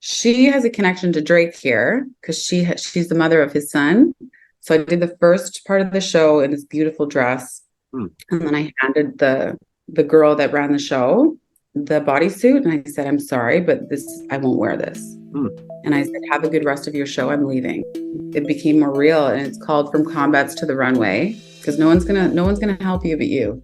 she has a connection to Drake here because she's the mother of his son. So I did the first part of the show in this beautiful dress, Hmm. and then I handed the girl that ran the show the bodysuit, and I said, "I'm sorry, but I won't wear this." Hmm. And I said, "Have a good rest of your show. I'm leaving." It became more real, and it's called From Combats to the Runway because no one's gonna help you but you.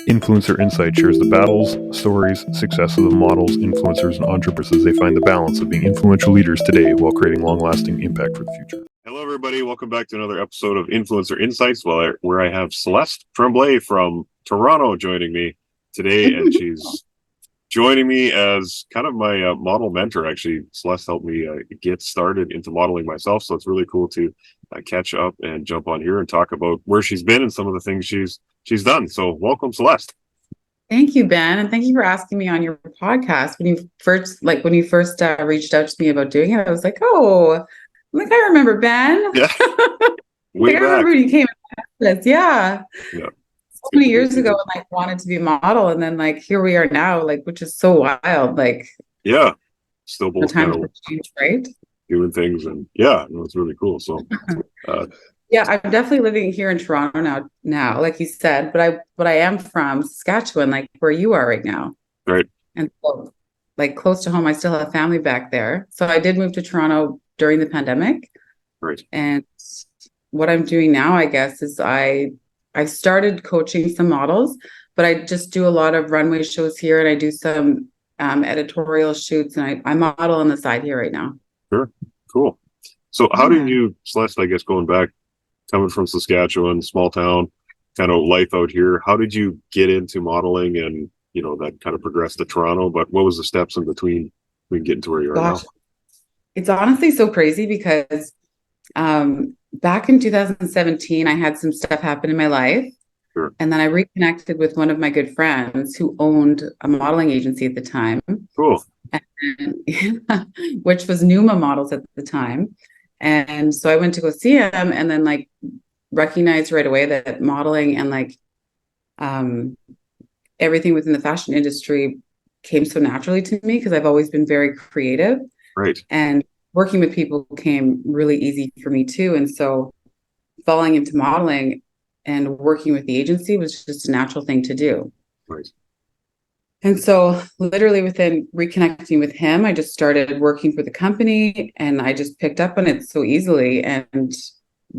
Influencer Insight shares the battles, stories, success of the models, influencers, and entrepreneurs as they find the balance of being influential leaders today while creating long-lasting impact for the future. Hello, everybody. Welcome back to another episode of Influencer Insights, where I have Celeste Tremblay from Toronto joining me today, and she's joining me as kind of my model mentor. Actually, Celeste helped me get started into modeling myself, so it's really cool to catch up and jump on here and talk about where she's been and some of the things she's done. So, welcome, Celeste. Thank you, Ben, and thank you for asking me on your podcast. When you first reached out to me about doing it, I was like, "Oh, I remember Ben. Yeah, way I back. remember when you came to this. Yeah, Yeah, so many years ago, and wanted to be a model, and then here we are now, which is so wild. Yeah, still The both kind times of have changed, right? doing things, and yeah, no, it's really cool. So, Yeah, I'm definitely living here in Toronto now, like you said, but I am from Saskatchewan, like where you are right now. right, And so, close to home, I still have family back there. So I did move to Toronto during the pandemic. right, And what I'm doing now, I guess, is I started coaching some models, but I just do a lot of runway shows here, and I do some editorial shoots, and I model on the side here right now. sure, cool. So, how did Yeah. you, Celeste? I guess going back, coming from Saskatchewan, small town, kind of life out here. How did you get into modeling, and that kind of progressed to Toronto? But what was the steps in between getting to where you are now? Gosh, it's honestly so crazy because back in 2017, I had some stuff happen in my life. Sure. And then I reconnected with one of my good friends who owned a modeling agency at the time, Cool. which was Numa Models at the time. And so I went to go see him, and then recognized right away that modeling and um, everything within the fashion industry came so naturally to me because I've always been very creative. Right. And working with people came really easy for me too. And so falling into modeling and working with the agency was just a natural thing to do. Right. And so literally within reconnecting with him, I just started working for the company, and I just picked up on it so easily and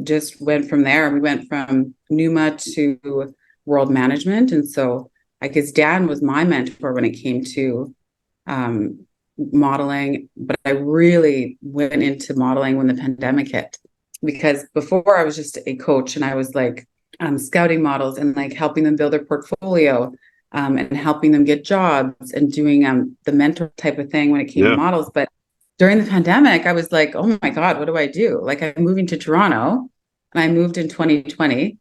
just went from there. We went from Numa to world management. And so I guess Dan was my mentor when it came to modeling, but I really went into modeling when the pandemic hit, because before I was just a coach, and I was scouting models and helping them build their portfolio, and helping them get jobs and doing the mentor type of thing when it came to models. But during the pandemic, I was like, oh my God, what do I do? I'm moving to Toronto, and I moved in 2020,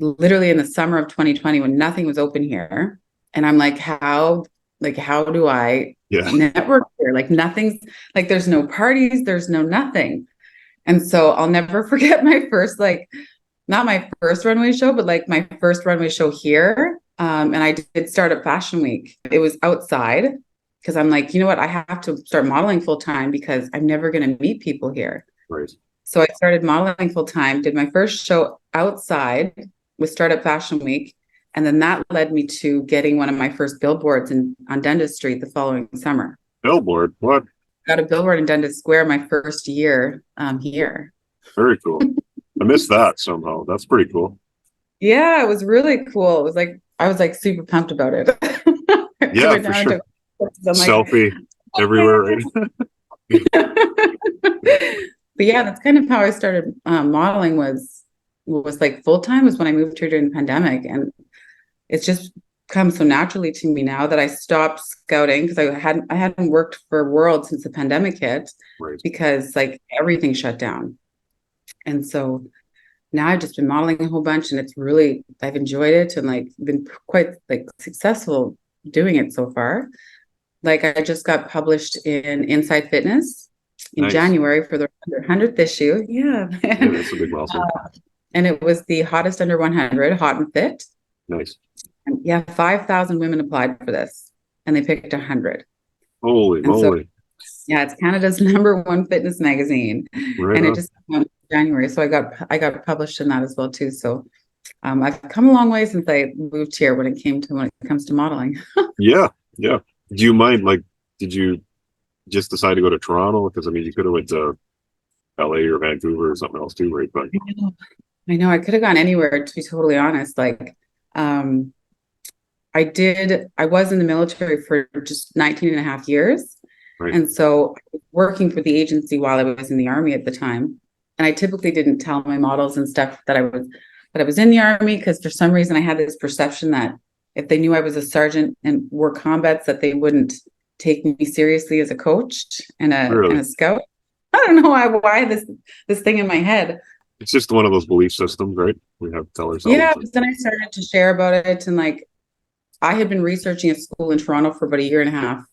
literally in the summer of 2020 when nothing was open here. And I'm like, how do I network here? Nothing's there's no parties, there's no nothing. And so I'll never forget my first, not my first runway show, but my first runway show here. And I did Startup Fashion Week. It was outside because I'm like, you know what? I have to start modeling full time because I'm never going to meet people here. Right. So I started modeling full time, did my first show outside with Startup Fashion Week. And then that led me to getting one of my first billboards on Dundas Street the following summer. Billboard? What? Got a billboard in Dundas Square my first year here. Very cool. I missed that somehow. That's pretty cool. Yeah, it was really cool. It was I was super pumped about it. Yeah, for sure. Selfie everywhere. Right? But yeah, that's kind of how I started modeling was full time was when I moved here during the pandemic. And it's just come so naturally to me now that I stopped scouting because I hadn't worked for World since the pandemic hit, right, because everything shut down. And so now I've just been modeling a whole bunch, and I've enjoyed it and been quite successful doing it so far. I just got published in Inside Fitness in January for the 100th issue. Yeah. Yeah, that's a big milestone. And it was the hottest under 100, hot and fit. Nice. And yeah, 5,000 women applied for this, and they picked 100. Holy moly. Yeah, it's Canada's #1 fitness magazine, Right and it on. just came out in January. So I got published in that as well too. So I've come a long way since I moved here when it comes to modeling. Yeah, yeah. Do you mind, like, did you just decide to go to Toronto? Because I mean, you could have went to LA or Vancouver or something else too, right? But I know I could have gone anywhere, to be totally honest. Like, um, I was in the military for just 19 and a half years. right, And so I was working for the agency while I was in the army at the time. And I typically didn't tell my models and stuff that I was in the army, because for some reason I had this perception that if they knew I was a sergeant and wore combats, that they wouldn't take me seriously as a coach and really, a scout. I don't know why this thing in my head. it's just one of those belief systems, right? We have to tell Yeah, ourselves. but then I started to share about it, and like I had been researching a school in Toronto for about a year and a half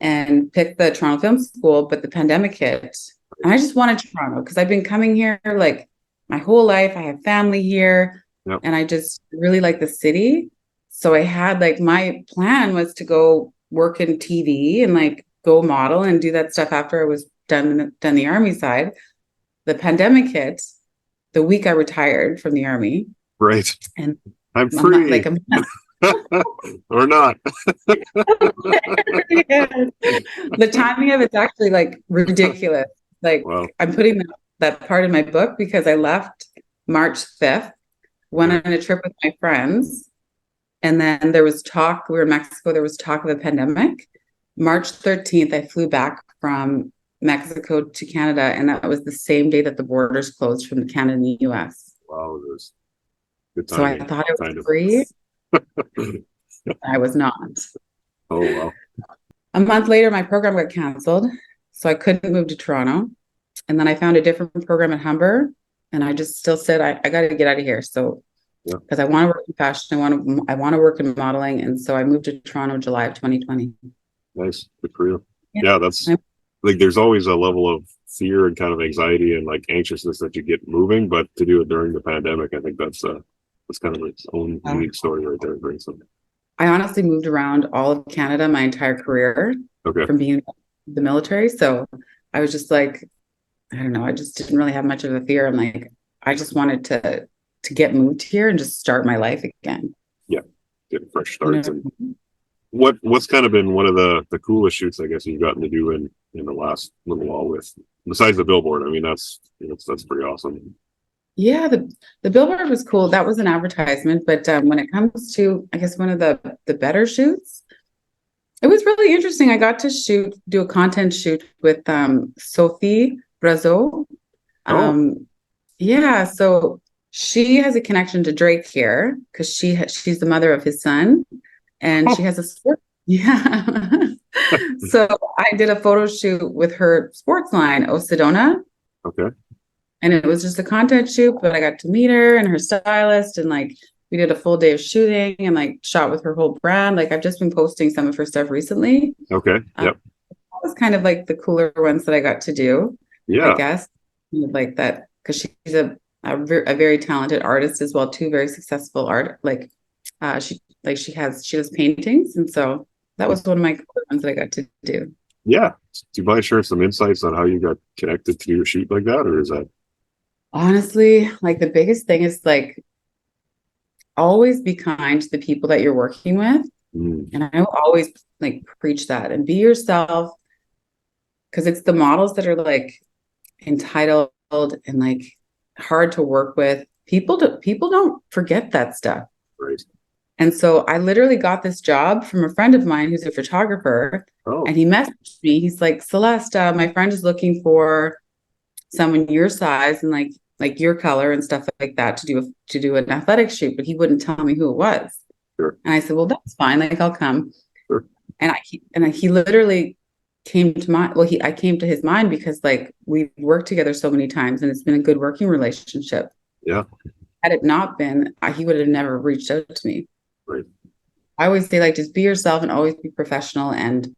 and picked the Toronto Film School, but the pandemic hit. And I just wanted Toronto because I've been coming here like my whole life. I have family here, Yep. and I just really like the city. So I had like my plan was to go work in TV and like go model and do that stuff after I was done the army side. The pandemic hit the week I retired from the army, Right. and I'm I'm not free like or not. the timing of it's actually like ridiculous. Like Wow. I'm putting that part in my book because I left March 5th, went on a trip with my friends, and then there was talk. We were in Mexico. There was talk of a pandemic. March 13th, I flew back from Mexico to Canada, and that was the same day that the borders closed from Canada and the US. Wow, it was good So I timing, thought it kind was of. free. I was not. Oh, wow. A month later, my program got canceled, so I couldn't move to Toronto. And then I found a different program at Humber, and I just still said I got to get out of here. So Yeah. because I want to work in fashion, I want to work in modeling, and so I moved to Toronto July of 2020. Nice. Good for you. Yeah. Yeah, that's like there's always a level of fear and kind of anxiety and like anxiousness that you get moving, but to do it during the pandemic, I think that's kind of its own unique story right there. Very something. I honestly moved around all of Canada my entire career Okay. from being in the military. So I was just like, I don't know, I just didn't really have much of a fear. I'm like, I just wanted to get moved here and just start my life again. Yeah. Get fresh starts. And what's kind of been one of the coolest shoots I guess you've gotten to do in the last little while with, besides the billboard? I mean, that's pretty awesome. Yeah, the billboard was cool. That was an advertisement, but when it comes to, I guess, one of the better shoots, it was really interesting. I got to do a content shoot with Sophie Brazeau. Yeah, so she has a connection to Drake here because she's the mother of his son, and she has a sport. Yeah. So I did a photo shoot with her sports line, Sedona. Okay. And it was just a content shoot, but I got to meet her and her stylist, and like we did a full day of shooting and like shot with her whole brand. Like I've just been posting some of her stuff recently. Okay. Yep. That was kind of like the cooler ones that I got to do. Yeah. I guess like that because she's a very talented artist as well too, very successful art. Like she does paintings, and so that was one of my cooler ones that I got to do. Yeah. Do you mind sharing some insights on how you got connected to do a shoot like that, or is that? Honestly, like the biggest thing is like always be kind to the people that you're working with. And I will always like preach that and be yourself, because it's the models that are like entitled and like hard to work with. People don't forget that stuff. Right. And so I literally got this job from a friend of mine who's a photographer. Oh. And he messaged me. He's like, Celeste, my friend is looking for someone your size and like your color and stuff like that to do an athletic shoot, but he wouldn't tell me who it was. Sure. And I said, well, that's fine. Like I'll come. Sure. And he literally came to my, well, I came to his mind because like we've worked together so many times and it's been a good working relationship. Yeah. Had it not been, he would have never reached out to me. Right. I always say like, just be yourself and always be professional and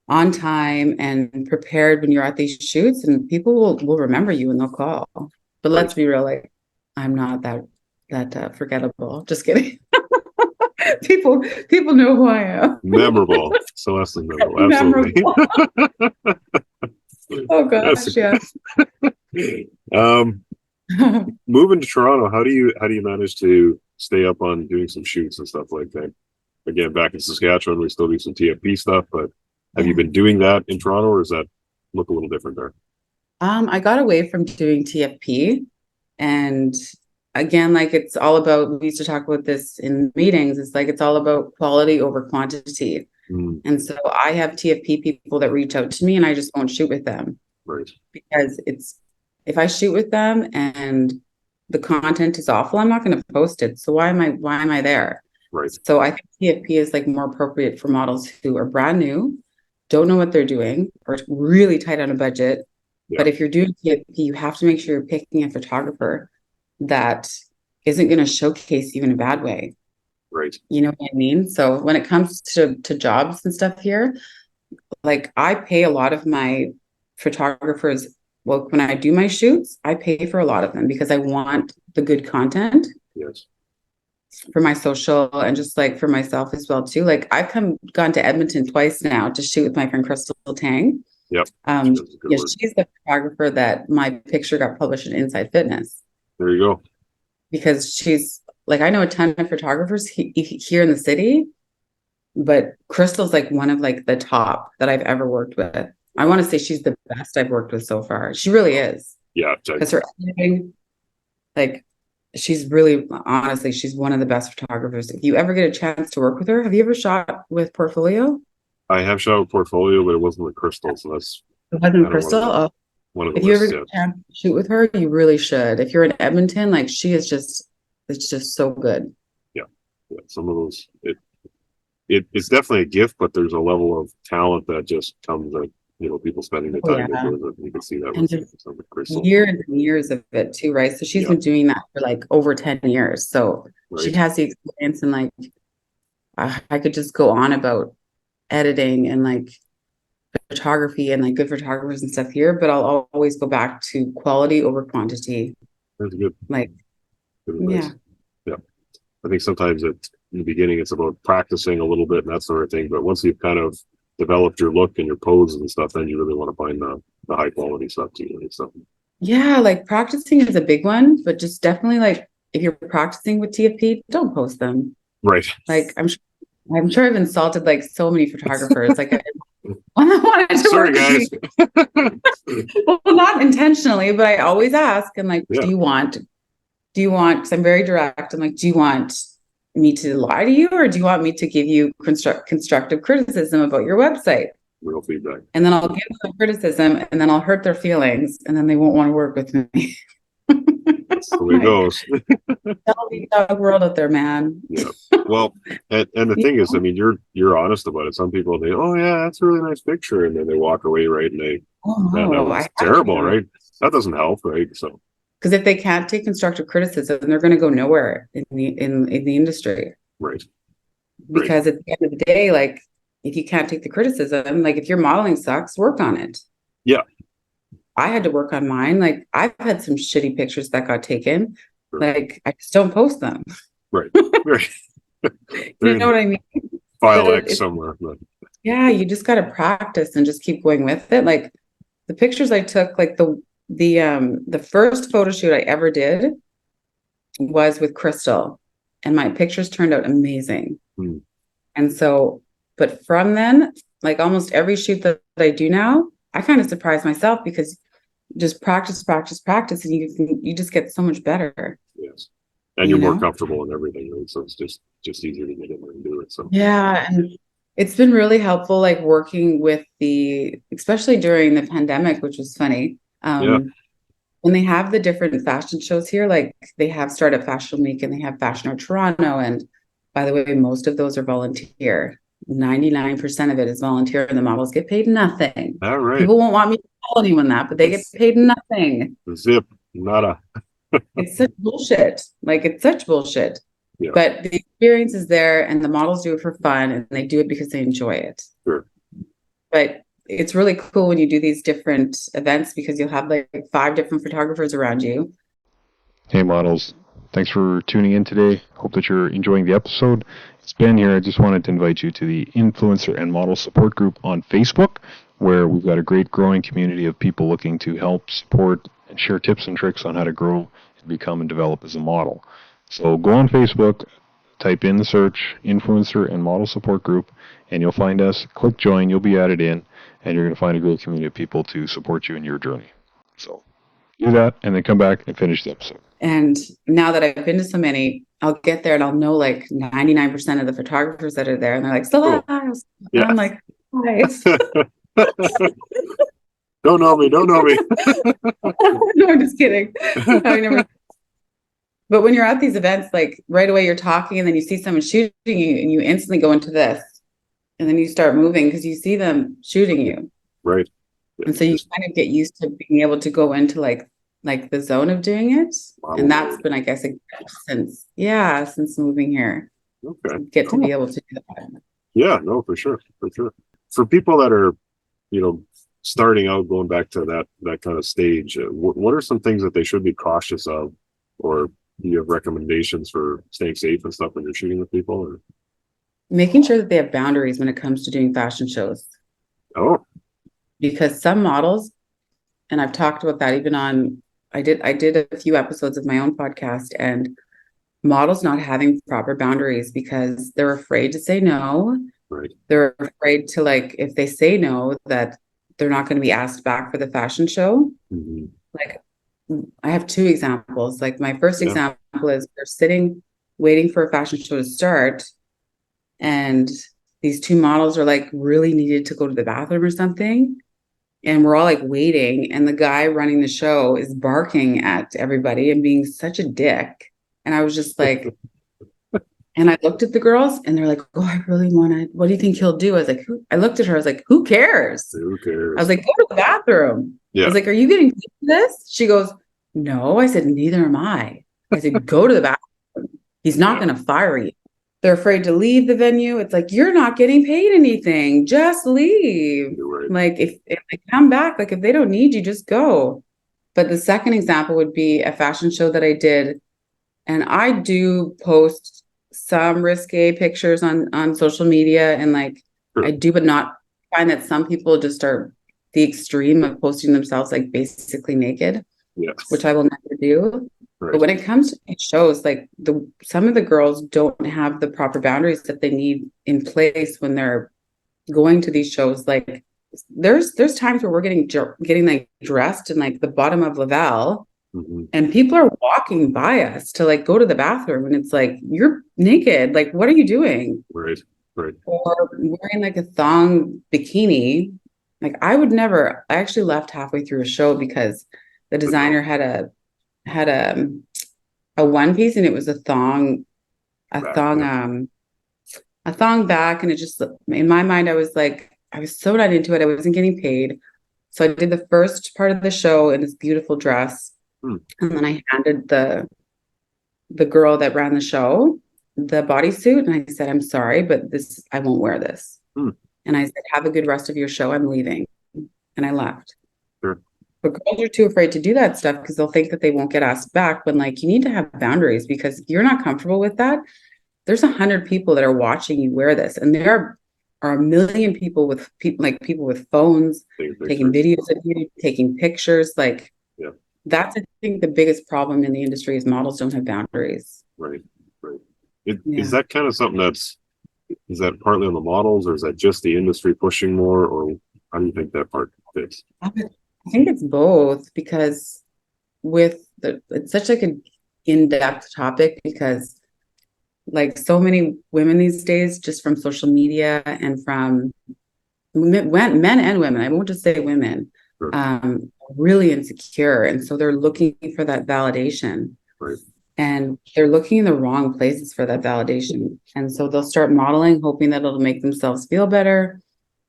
on time and prepared when you're at these shoots, and people will remember you and they'll call. But let's be real, like I'm not that forgettable. Just kidding. people know who I am. Memorable. Celeste is memorable. Absolutely. Memorable. That's gosh, yeah. moving to Toronto, how do you manage to stay up on doing some shoots and stuff like that? Again, back in Saskatchewan, we still do some TFP stuff, but have you been doing that in Toronto, or does that look a little different there? I got away from doing TFP, and again, like it's all about, we used to talk about this in meetings, it's like it's all about quality over quantity. And so I have TFP people that reach out to me and I just won't shoot with them. Right. Because if I shoot with them and the content is awful, I'm not going to post it. So why am I there? Right. So I think TFP is like more appropriate for models who are brand new, don't know what they're doing, or really tight on a budget. Yeah. But if you're doing TFP, you have to make sure you're picking a photographer that isn't going to showcase you in a bad way. Right. You know what I mean? So when it comes to jobs and stuff here, like I pay a lot of my photographers. Well, when I do my shoots, I pay for a lot of them because I want the good content. Yes. For my social and just like for myself as well too. Like I've gone to Edmonton twice now to shoot with my friend Crystal Tang. Yep. Yeah, she's the photographer that my picture got published in Inside Fitness. There you go. Because she's like, I know a ton of photographers here in the city, but Crystal's like one of like the top that I've ever worked with. I want to say she's the best I've worked with so far. She really is. Yeah. Because her editing, like, she's really, honestly, she's one of the best photographers. If you ever get a chance to work with her, have you ever shot with Portfolio? I have shot with Portfolio, but it wasn't with Crystal, so that's. It wasn't Crystal? One of the if you ever get a chance to shoot with her, you really should. If you're in Edmonton, like she is just, it's just so good. Yeah. Some of those, it's definitely a gift, but there's a level of talent that just comes like, people spending the time into it. You can see that with Crystal. Years and years of it too, right? So she's been doing that for like over 10 years. So she has the experience, and like I could just go on about editing and like photography and like good photographers and stuff here, but I'll always go back to quality over quantity. That's good. Like, yeah. I think sometimes in the beginning it's about practicing a little bit and that sort of thing, but once you've kind of developed your look and your pose and stuff, then you really want to find the high quality stuff too. So yeah, like practicing is a big one, but just definitely like if you're practicing with TFP, don't post them. Right. Like I'm sure I've insulted like so many photographers. Like I wanted to sorry guys. Well, not intentionally, but I always ask, and like, do you want, because I'm very direct. I'm like, do you want me to lie to you, or do you want me to give you constructive criticism about your website? Real feedback. And then I'll give them criticism, and then I'll hurt their feelings, and then they won't want to work with me. That's the way it goes. Tell me dog world out there, man. Yeah. Well, and the thing is, I mean, you're honest about it. Some people, that's a really nice picture, and then they walk away, right? And they, that was terrible, right? That doesn't help, right? So. Because if they can't take constructive criticism, they're going to go nowhere in the industry. Right. Because at the end of the day, like if you can't take the criticism, like if your modeling sucks, work on it. Yeah. I had to work on mine. Like I've had some shitty pictures that got taken. Sure. Like I just don't post them. Right. Right. You know what I mean? File X somewhere. But. Yeah, you just got to practice and just keep going with it. Like the pictures I took, like the first photo shoot I ever did was with Crystal, and my pictures turned out amazing. And so, but from then, like almost every shoot that I do now, I kind of surprise myself because just practice, and you just get so much better. Yes. And you're more comfortable in everything, right? So it's just easier to get in there and do it. So yeah, and it's been really helpful, like working with especially during the pandemic, which was funny. When they have the different fashion shows here, like they have Startup Fashion Week and they have Fashion Art Toronto. And by the way, most of those are volunteer. 99% of it is volunteer, and the models get paid nothing. All right. People won't want me to tell anyone that, but they get paid nothing. Zip, nada. It's such bullshit. Like it's such bullshit. Yeah. But the experience is there, and the models do it for fun, and they do it because they enjoy it. Sure. But it's really cool when you do these different events because you'll have like 5 different photographers around you. Hey models, thanks for tuning in today. Hope that you're enjoying the episode. It's Ben here. I just wanted to invite you to the Influencer and Model Support Group on Facebook, where we've got a great growing community of people looking to help, support, and share tips and tricks on how to grow and become and develop as a model. So go on Facebook, type in the search influencer and model support group, and you'll find us. Click join, you'll be added in, and you're going to find a great community of people to support you in your journey. So do that, and then come back and finish the episode. And now that I've been to so many, I'll get there and I'll know like 99% of the photographers that are there, and they're like, Celeste. Yeah. And I'm like, hi. Don't know me. No, I'm just kidding. I never. But when you're at these events, like right away you're talking, and then you see someone shooting you, and you instantly go into this, and then you start moving because you see them shooting you. Right. And so you kind of get used to being able to go into like the zone of doing it. Wow. And that's been, I guess, since moving here. Okay. Get to be able to do that. Yeah, no, for sure. For people that are, starting out, going back to that kind of stage, what are some things that they should be cautious of, or do you have recommendations for staying safe and stuff when you're shooting with people? Or? Making sure that they have boundaries when it comes to doing fashion shows. Oh. Because some models, and I've talked about that even on, I did a few episodes of my own podcast, and models not having proper boundaries because they're afraid to say no. Right. They're afraid to, like, if they say no, that they're not going to be asked back for the fashion show. Mm-hmm. Like, I have two examples. Like, my first example is we're sitting waiting for a fashion show to start, and these two models are like really needed to go to the bathroom or something. And we're all like waiting, and the guy running the show is barking at everybody and being such a dick. And I was just like, and I looked at the girls, and they're like, oh, I really want to, what do you think he'll do? I was like, I looked at her, I was like, who cares? Who cares? I was like, go to the bathroom. Yeah. I was like, are you getting paid for this? She goes, no. I said, neither am I. I said, go to the bathroom. He's not going to fire you. They're afraid to leave the venue. It's like, you're not getting paid anything. Just leave. Right. Like, if they come back, like, if they don't need you, just go. But the second example would be a fashion show that I did. And I do post some risque pictures on social media. And like, I do, but not find that some people just are the extreme of posting themselves like basically naked, which I will never do. Right. But when it comes to these shows, like some of the girls don't have the proper boundaries that they need in place when they're going to these shows. Like there's times where we're getting like dressed in like the bottom of Laval, and people are walking by us to like go to the bathroom, and it's like, you're naked. Like, what are you doing? Right. Or wearing like a thong bikini. Like I actually left halfway through a show because the designer had a one piece, and it was a thong back, and it just, in my mind, I was so not into it. I wasn't getting paid. So I did the first part of the show in this beautiful dress, and then I handed the girl that ran the show the bodysuit, and I said, I'm sorry, but I won't wear this. And I said, have a good rest of your show. I'm leaving. And I left. Sure. But girls are too afraid to do that stuff because they'll think that they won't get asked back, when like you need to have boundaries, because if you're not comfortable with that, there's 100 people that are watching you wear this. And there are a million people with people with phones, taking videos of you, taking pictures. Like that's, I think, the biggest problem in the industry is models don't have boundaries. Right. Is that kind of something is that partly on the models, or is that just the industry pushing more, or how do you think that part fits? I think it's both, because it's such like an in-depth topic, because like so many women these days, just from social media and from men and women, I won't just say women, really insecure. And so they're looking for that validation. Right. And they're looking in the wrong places for that validation. And so they'll start modeling, hoping that it'll make themselves feel better.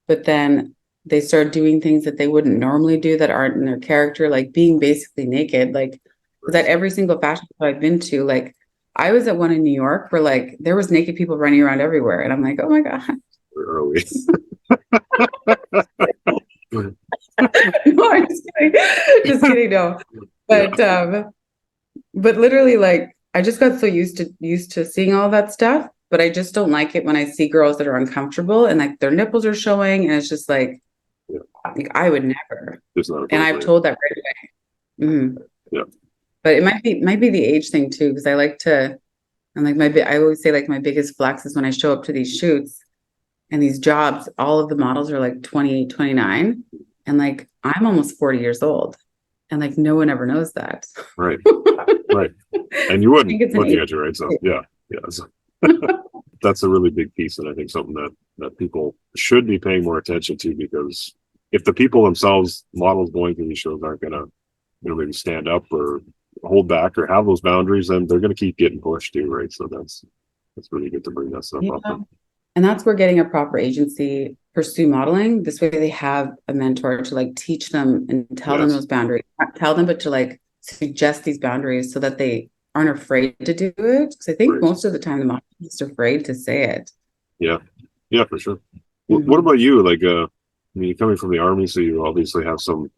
But then they start doing things that they wouldn't normally do, that aren't in their character, like being basically naked. Like, because at every single fashion show I've been to, like I was at one in New York where like there was naked people running around everywhere. And I'm like, oh my God. Where are we? No, I'm just kidding. Just kidding, no. But literally, like, I just got so used to seeing all that stuff, but I just don't like it when I see girls that are uncomfortable and like their nipples are showing, and it's just like, Like I would never. Just not And I've appropriate. told that right away. Yeah. But it might be the age thing too, because I like to, and like I always say like my biggest flex is when I show up to these shoots and these jobs, all of the models are like 28, 29. And like I'm almost 40 years old. And like no one ever knows that. Right. Right. And you I wouldn't think it's an looking age. at you, right? So yeah. So that's a really big piece, and I think something that people should be paying more attention to, because if the people themselves, models going through these shows, aren't gonna, maybe stand up or hold back or have those boundaries, then they're gonna keep getting pushed too, right? So that's really good to bring that stuff up. Yeah. And that's where getting a proper agency pursue modeling. This way they have a mentor to like teach them and tell them Yes. those boundaries. Not tell them, but to like suggest these boundaries so that they aren't afraid to do it. Because I think Right. most of the time the model is just afraid to say it. Yeah, for sure. What Mhm. about you? Like, you're coming from the army, so you obviously have some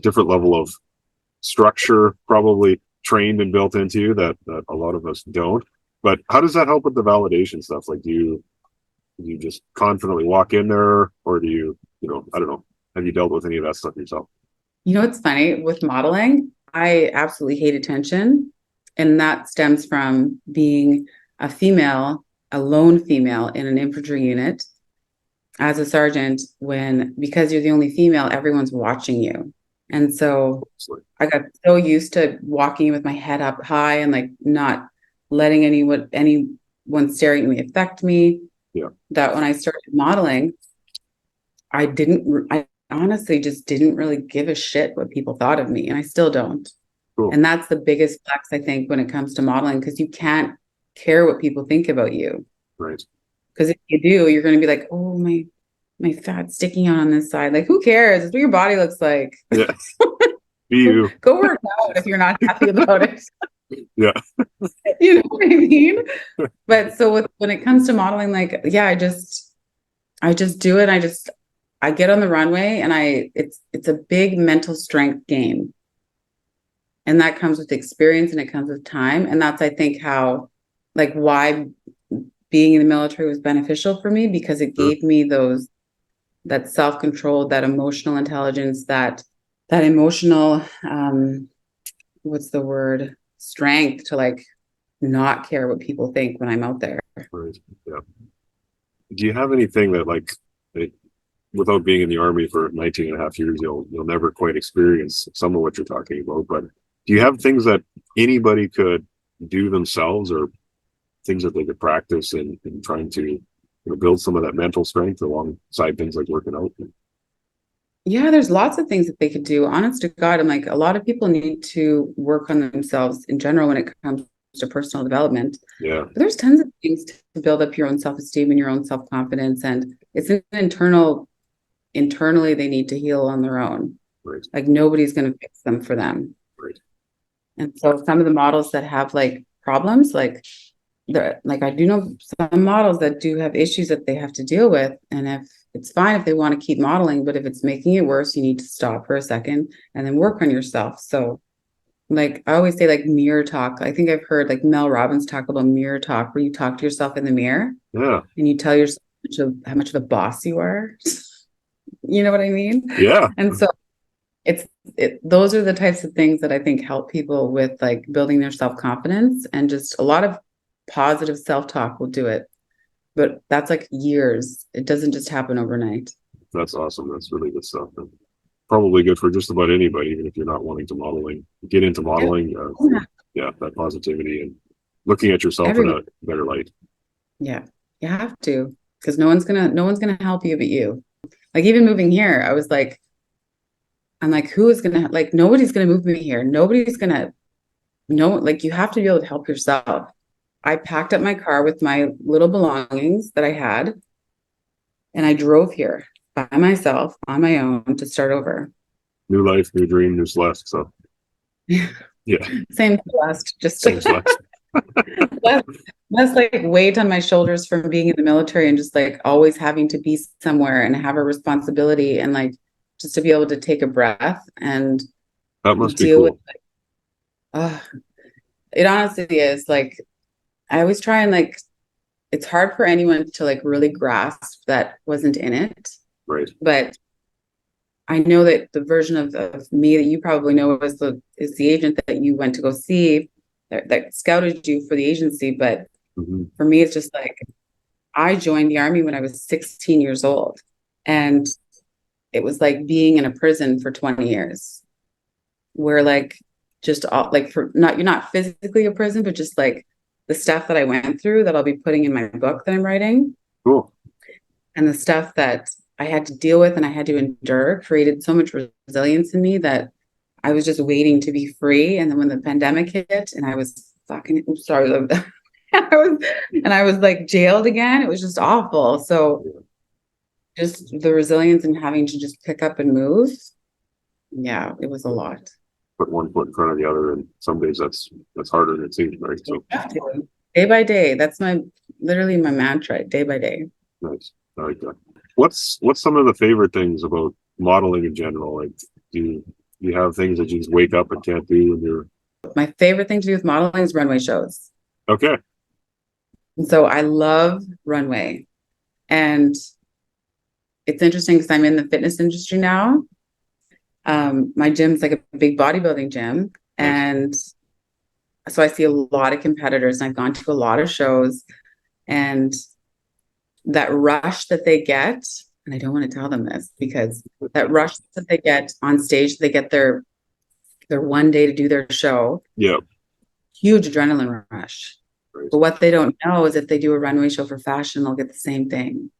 different level of structure, probably trained and built into you that a lot of us don't. But how does that help with the validation stuff? Like, do you just confidently walk in there, or do you, I don't know, have you dealt with any of that stuff yourself? You know what's funny with modeling? I absolutely hate attention. And that stems from being a female, a lone female in an infantry unit as a sergeant, because you're the only female, everyone's watching you. And so I got so used to walking with my head up high and like not letting anyone staring at me affect me. Yeah. That when I started modeling, I honestly just didn't really give a shit what people thought of me. And I still don't. Cool. And that's the biggest flex, I think, when it comes to modeling, because you can't care what people think about you. Right. Because if you do, you're going to be like, oh, my fat's sticking out on this side. Like, who cares? It's what your body looks like. Yeah. Be you. Go work out if you're not happy about it. Yeah. You know what I mean? But so when it comes to modeling, like, yeah, I just do it. I get on the runway and it's a big mental strength game. And that comes with experience and it comes with time. And that's, I think, why being in the military was beneficial for me, because it gave me that self-control, that emotional intelligence, that emotional, what's the word? Strength to like not care what people think when I'm out there. Right. Yeah. Do you have anything that without being in the army for 19 and a half years, you'll never quite experience some of what you're talking about, but do you have things that anybody could do themselves, or things that they could practice in trying to build some of that mental strength alongside things like working out? Yeah, there's lots of things that they could do. Honest to God, I'm like, a lot of people need to work on themselves in general when it comes to personal development. Yeah. But there's tons of things to build up your own self-esteem and your own self-confidence. And it's an internally they need to heal on their own. Right. Like nobody's going to fix them for them. Right. And so some of the models that have like problems, like I do know some models that do have issues that they have to deal with. And if it's fine if they want to keep modeling, but if it's making it worse, you need to stop for a second and then work on yourself. So like I always say, like mirror talk. I think I've heard like Mel Robbins talk about mirror talk, where you talk to yourself in the mirror. Yeah. And you tell yourself how much of a boss you are. You know what I mean? Yeah. And so those are the types of things that I think help people with like building their self-confidence, and just a lot of positive self-talk will do it. But that's like years. It doesn't just happen overnight. That's awesome. That's really good stuff. And probably good for just about anybody, even if you're not wanting to get into modeling. Yeah, that positivity and looking at yourself in a better light. Yeah, you have to, because no one's gonna help you but you. Like even moving here, I was like, I'm like, who is gonna like? Nobody's gonna move me here. Nobody's gonna. No, like you have to be able to help yourself. I packed up my car with my little belongings that I had, and I drove here by myself on my own to start over. New life, new dream, new Celeste. So yeah, same Celeste, just same Celeste. less like weight on my shoulders from being in the military and just like always having to be somewhere and have a responsibility, and like just to be able to take a breath and that must be cool. It honestly is. Like I always try and like, it's hard for anyone to like really grasp that wasn't in it. Right. But I know that the version of me that you probably know is the agent that you went to go see that scouted you for the agency. But for me, it's just like, I joined the Army when I was 16 years old, and it was like being in a prison for 20 years, where like just all, like, for not, you're not physically a prison, but just like the stuff that I went through that I'll be putting in my book that I'm writing. Cool. And the stuff that I had to deal with and I had to endure created so much resilience in me that I was just waiting to be free. And then when the pandemic hit and I was fucking, sorry, I was like jailed again, it was just awful. So just the resilience and having to just pick up and move. Yeah, it was a lot. Put one foot in front of the other, and some days that's harder than it seems, right? So day by day, that's literally my mantra, day by day. nice. I like that. What's some of the favorite things about modeling in general? Like, do you have things that you just wake up and can't do when you're... My favorite thing to do with modeling is runway shows. Okay. And so I love runway. And it's interesting because I'm in the fitness industry now. My gym's like a big bodybuilding gym. And so I see a lot of competitors, and I've gone to a lot of shows, and that rush that they get, and I don't want to tell them this, because that rush that they get on stage, they get their one day to do their show. Yeah. Huge adrenaline rush. Right. But what they don't know is if they do a runway show for fashion, they'll get the same thing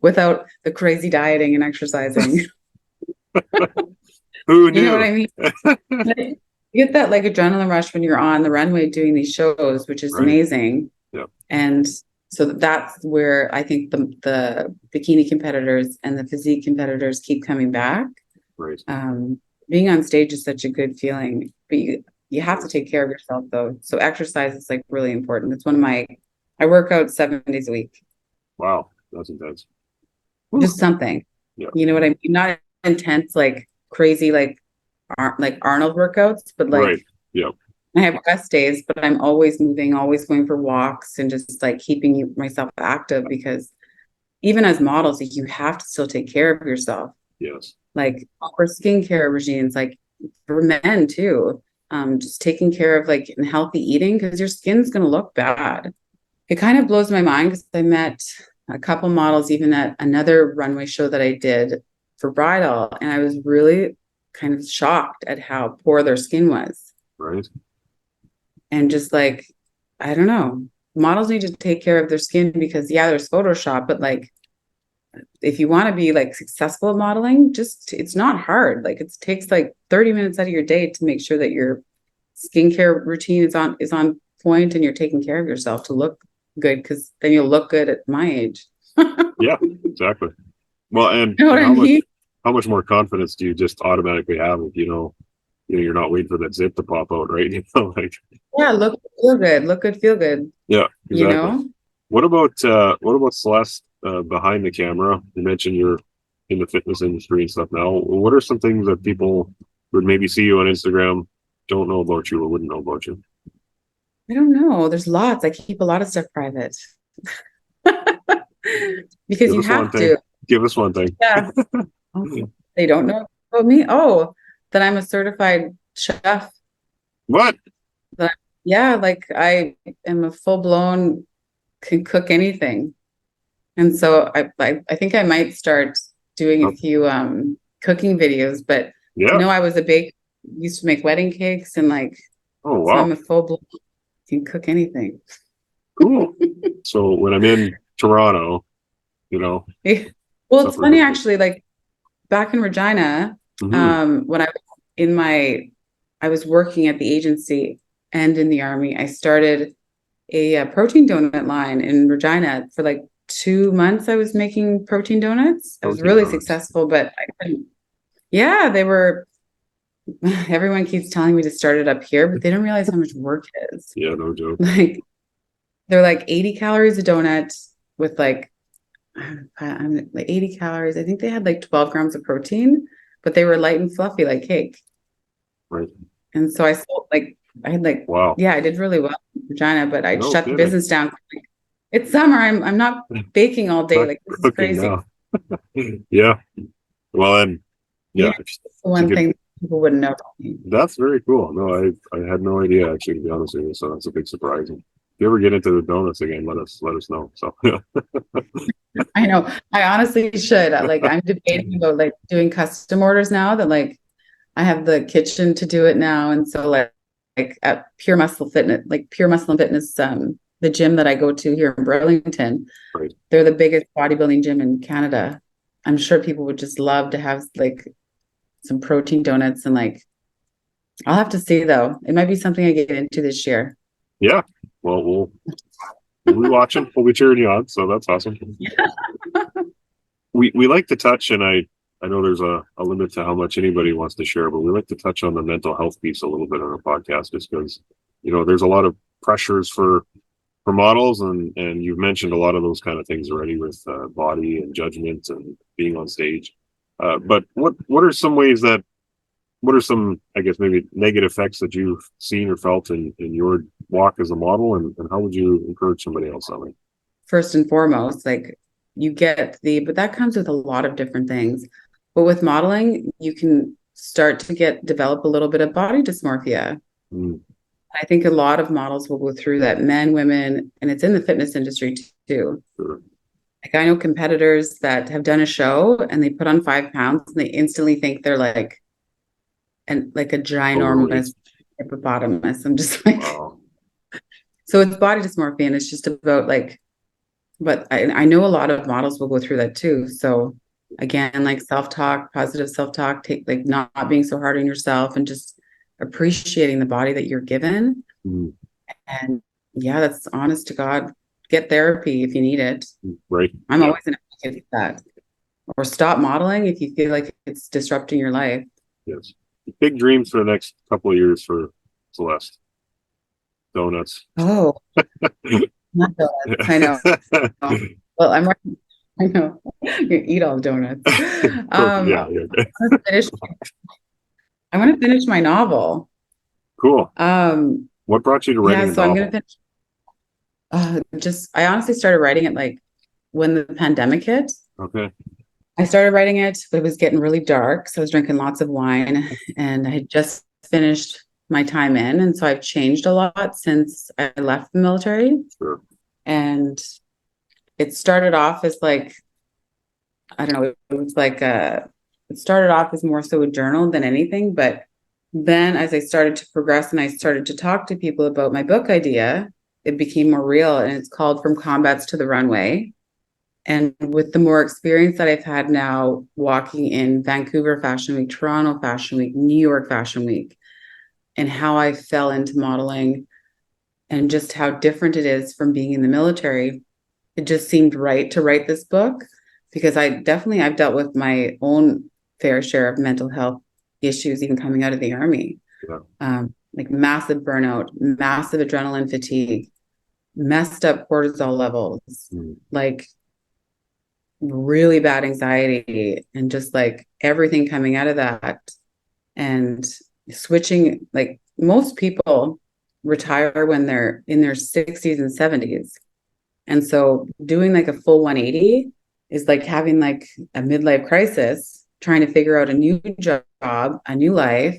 without the crazy dieting and exercising. Who knew? You know what I mean? You get that like adrenaline rush when you're on the runway doing these shows, which is amazing. Yeah. And so that's where I think the bikini competitors and the physique competitors keep coming back. Right. Being on stage is such a good feeling, but you have to take care of yourself though. So exercise is like really important. It's I work out 7 days a week. Wow. That's intense. Just something. Yeah. You know what I mean? Not intense, like crazy, like Arnold workouts, but like, right. Yeah. I have rest days, but I'm always moving, always going for walks, and just like keeping myself active, because even as models, like, you have to still take care of yourself. Yes. Like for skincare regimes, like for men too, just taking care of like and healthy eating, because your skin's going to look bad. It kind of blows my mind because I met a couple models even at another runway show that I did for bridal, and I was really kind of shocked at how poor their skin was. Right. And just like, I don't know, models need to take care of their skin, because there's Photoshop, but like, if you want to be like successful at modeling, it's not hard. Like, it takes like 30 minutes out of your day to make sure that your skincare routine is on point and you're taking care of yourself to look good, because then you'll look good at my age. Yeah, exactly. Well, and, you know and how much more confidence do you just automatically have if you're not waiting for that zip to pop out, right? Like, yeah, feel good, feel good. Yeah, exactly. What about Celeste behind the camera? You mentioned you're in the fitness industry and stuff now. What are some things that people would maybe see you on Instagram, don't know about you or wouldn't know about you? I don't know. There's lots. I keep a lot of stuff private. Because you have to. Give us one thing. Yeah. They don't know about me. Oh, that I'm a certified chef. What? Yeah, like I am a full-blown, can cook anything. And so I think I might start doing a few cooking videos, but I was a baker, used to make wedding cakes, and like, oh wow, so I'm a full-blown, can cook anything. Cool. So when I'm in Toronto, well, it's funny actually, like back in Regina, when I was working at the agency and in the Army, I started a protein donut line in Regina. For like 2 months I was making protein donuts. I was really successful, but I couldn't. Yeah, they were. Everyone keeps telling me to start it up here, but they don't realize how much work it is. Yeah, no joke. Like, they're like 80 calories a donut with like 80 calories. I think they had like 12 grams of protein, but they were light and fluffy like cake. Right. And so I sold wow. Yeah, I did really well in Regina, but I shut the business down. It's summer. I'm not baking all day. Like, this is crazy. Yeah. Well, and Yeah, It's the one thing people wouldn't know about me. that's very cool. No, I had no idea actually, to be honest with you. So that's a big surprise. If you ever get into the donuts again, let us know. So I know. I honestly should. Like, I'm debating about like doing custom orders now that like I have the kitchen to do it now. And so like at Pure Muscle and Fitness, the gym that I go to here in Burlington, right. they're the biggest bodybuilding gym in Canada. I'm sure people would just love to have like some protein donuts and like I'll have to see though. It might be something I get into this year. Yeah. Well, we'll be watching. We'll be cheering you on. So that's awesome. We like to touch, and I know there's a limit to how much anybody wants to share, but we like to touch on the mental health piece a little bit on a podcast, just because there's a lot of pressures for models, and you've mentioned a lot of those kind of things already with body and judgment and being on stage. But what are some ways that what are some, I guess, maybe negative effects that you've seen or felt in your walk as a model, and how would you encourage somebody else on it? First and foremost, like but that comes with a lot of different things. But with modeling, you can start to develop a little bit of body dysmorphia. Mm, I think a lot of models will go through that, men, women, and it's in the fitness industry too. sure. Like I know competitors that have done a show and they put on 5 pounds and they instantly think they're like a ginormous hippopotamus. I'm just like, Wow. so it's body dysmorphia, and it's just about like, but I know a lot of models will go through that too. So again, like self-talk, positive self-talk, take like not being so hard on yourself and just appreciating the body that you're given. Mm, And yeah, that's honest to God. Get therapy if you need it. right. I'm Yeah. always an advocate for that. Or stop modeling if you feel like it's disrupting your life. Yes. Big dreams for the next couple of years for Celeste. Donuts. Oh, not donuts. I know. Well, I know. You eat all donuts. Yeah. I'm gonna finish my novel. Cool. Um, What brought you to writing yeah, a so I'm novel? gonna finish. I honestly started writing it like when the pandemic hit. Okay. I started writing it, but it was getting really dark. So I was drinking lots of wine and I had just finished my time in. And so I've changed a lot since I left the military. Sure. And it started off as like, I don't know, it was like it started off as more so a journal than anything. But then as I started to progress and I started to talk to people about my book idea, it became more real. And it's called From Combats to the Runway. And with the more experience that I've had now walking in Vancouver Fashion Week, Toronto Fashion Week, New York Fashion Week, and how I fell into modeling and just how different it is from being in the military, it just seemed right to write this book because I've dealt with my own fair share of mental health issues, even coming out of the Army. Yeah. Like massive burnout, massive adrenaline fatigue, messed up cortisol levels, like really bad anxiety, and just like everything coming out of that. And switching, like most people retire when they're in their 60s and 70s. And so doing like a full 180 is like having like a midlife crisis, trying to figure out a new job, a new life,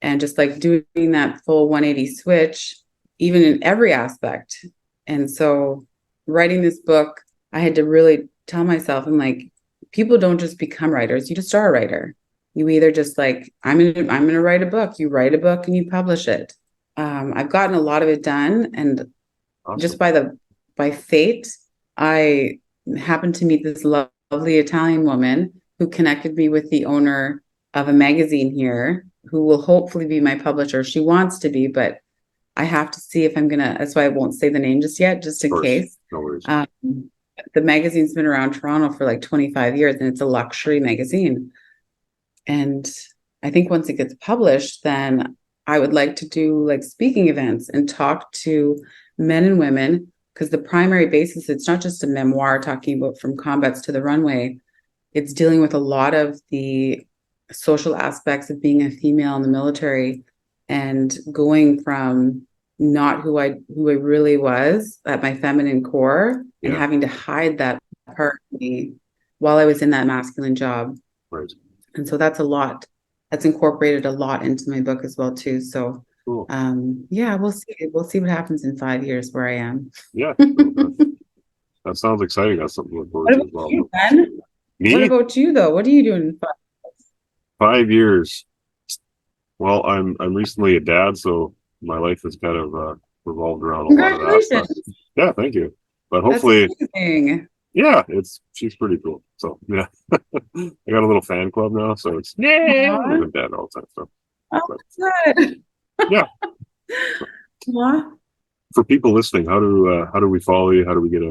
and just like doing that full 180 switch, even in every aspect. And so writing this book, I had to really tell myself, I'm like, people don't just become writers, you just are a writer. You either just like, I'm gonna write a book, you write a book and you publish it. I've gotten a lot of it done, and Awesome. just by fate, I happened to meet this lovely Italian woman who connected me with the owner of a magazine here, who will hopefully be my publisher. She wants to be, but I have to see if I'm gonna. That's why I won't say the name just yet, just in case. No worries. The magazine's been around Toronto for like 25 years, and it's a luxury magazine. And I think once it gets published, then I would like to do like speaking events and talk to men and women, because the primary basis, it's not just a memoir talking about from combats to the runway. It's dealing with a lot of the social aspects of being a female in the military and going from not who I really was at my feminine core, and having to hide that part of me while I was in that masculine job. Right. And so that's a lot. That's incorporated a lot into my book as well too. So Cool. yeah, we'll see. We'll see what happens in 5 years where I am. Yeah. That sounds exciting. That's something to look forward What to about as well. you, Ben? Me? What about you though? What are you doing in 5 5 years. Well, I'm recently a dad, so my life has kind of revolved around a lot of that. But Congratulations. yeah, thank you. But That's hopefully, amazing. yeah, she's pretty cool. So yeah, I got a little fan club now, so it's yeah, Aw. I'm dad all the time. So Oh, but, good. yeah, Aw. for people listening, how do we follow you? How do we get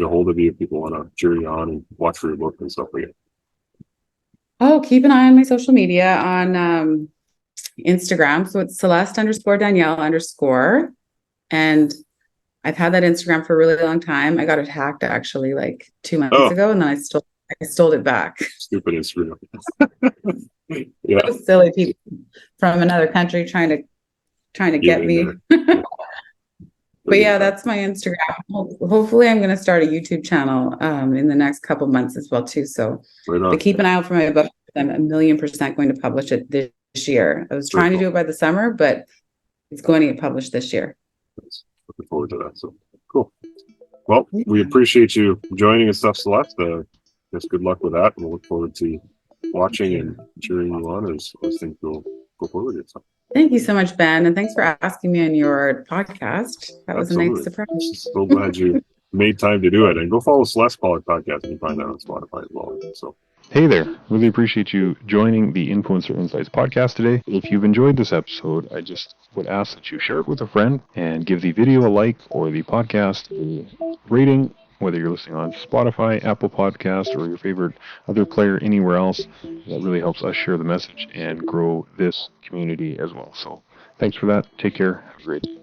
a hold of you if people want to cheer you on and watch for your book and stuff like that? Oh, keep an eye on my social media on Instagram. So it's Celeste_Danielle_. And I've had that Instagram for a really long time. I got it hacked actually like 2 months Oh, ago, and then I stole it back. stupid Instagram. Yeah, Those silly people from another country trying to get get in me. there. Yeah. But yeah, that's my Instagram. Hopefully I'm going to start a YouTube channel in the next couple months as well too. So, Right on. but keep an eye out for my book. I'm 1,000,000% going to publish it this year. I was Very trying to cool. do it by the summer, but it's going to get published this year. Nice. Looking forward to that. So cool. Well, we Yeah. appreciate you joining and stuff, Celeste. Just good luck with that, and we'll look forward to watching and cheering you on as things go forward. So Thank you so much, Ben. And thanks for asking me on your podcast. That was a nice absolutely. surprise. So glad you made time to do it. And go follow Celeste Pollock podcast. You can find that on Spotify as well. So Hey there. Really appreciate you joining the Influencer Insights podcast today. If you've enjoyed this episode, I just would ask that you share it with a friend and give the video a like or the podcast a rating, whether you're listening on Spotify, Apple Podcast, or your favorite other player anywhere else. That really helps us share the message and grow this community as well. So thanks for that. Take care. Have a great day.